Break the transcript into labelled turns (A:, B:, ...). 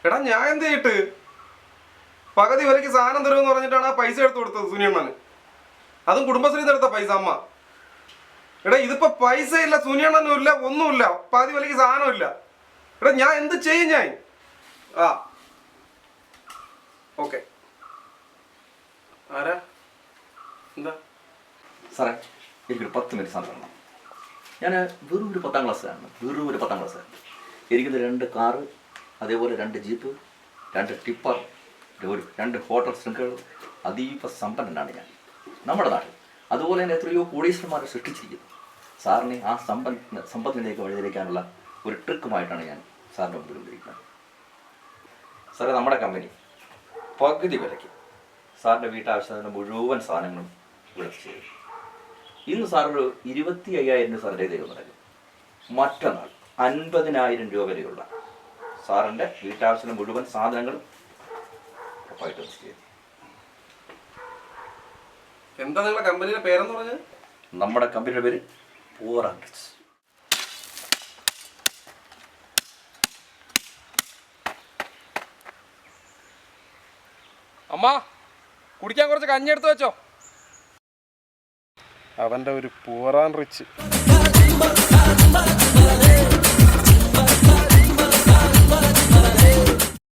A: എടാ ഞാൻ എന്ത് ചെയ്തിട്ട് പകുതി വിലയ്ക്ക് സാധനം തരുമെന്ന് പറഞ്ഞിട്ടാണ് ആ പൈസ എടുത്ത് കൊടുത്തത് സുനിയണ്ണന്. അതും കുടുംബശ്രീ എടുത്ത പൈസ അമ്മ. എടാ ഇതിപ്പോ പൈസ ഇല്ല, സുനിയണ്ണനും ഇല്ല, ഒന്നുമില്ല, പകുതി വിലയ്ക്ക് സാധനം ഇല്ല. എടാ ഞാൻ എന്ത് ചെയ്യും ഞാൻ? ആ ഓക്കെ. ആരാ? എന്താ
B: സാറേ, എനിക്കൊരു 10 മിനിറ്റ് സമയം വേണം. ഞാൻ വെറും ഒരു 10ാം ക്ലാസ്സാണ്. എനിക്കിത് 2 കാറ്, അതേപോലെ 2 ജീപ്പ്, 2 ടിപ്പർ, 2 ഹോട്ടൽ ശൃംഖലകൾ. അതീവ സമ്പന്നനാണ് ഞാൻ നമ്മുടെ നാട്ടിൽ. അതുപോലെ തന്നെ എത്രയോ കോടീശ്വരന്മാരെ സൃഷ്ടിച്ചിരിക്കുന്നു. സാറിനെ ആ സമ്പത്തിലേക്ക് വഴിതിരിക്കാനുള്ള ഒരു ട്രിക്കുമായിട്ടാണ് ഞാൻ സാറിൻ്റെ മുമ്പിൽ കൊണ്ടിരിക്കുന്നത്. സാറേ, നമ്മുടെ കമ്പനി പകുതി വിലയ്ക്ക് സാറിൻ്റെ വീട്ടാവശ്യത്തിന് മുഴുവൻ സാധനങ്ങളും ഇവിടെ ചെയ്യും. ഇന്ന് സാറൊരു 25,000 രൂപ സാറിൻ്റെ കയ്യിൽ നൽകും. മറ്റന്നാൾ 50,000 രൂപ വരെയുള്ള സാറിൻ്റെ വീട്ടാവശ്യത്തിന് മുഴുവൻ സാധനങ്ങളും ഉറപ്പായിട്ട് ചെയ്യും.
A: എന്താ നിങ്ങളുടെ കമ്പനിയുടെ പേരെന്ന് പറഞ്ഞത്?
B: നമ്മുടെ കമ്പനിയുടെ പേര് പൂർ ആൻഡ് റിച്ച്.
A: അമ്മ, കുടിക്കാൻ കുറച്ച് കഞ്ഞി എടുത്ത് വെച്ചോ. അവന്റെ ഒരു പൂർ ആൻഡ് റിച്ച്.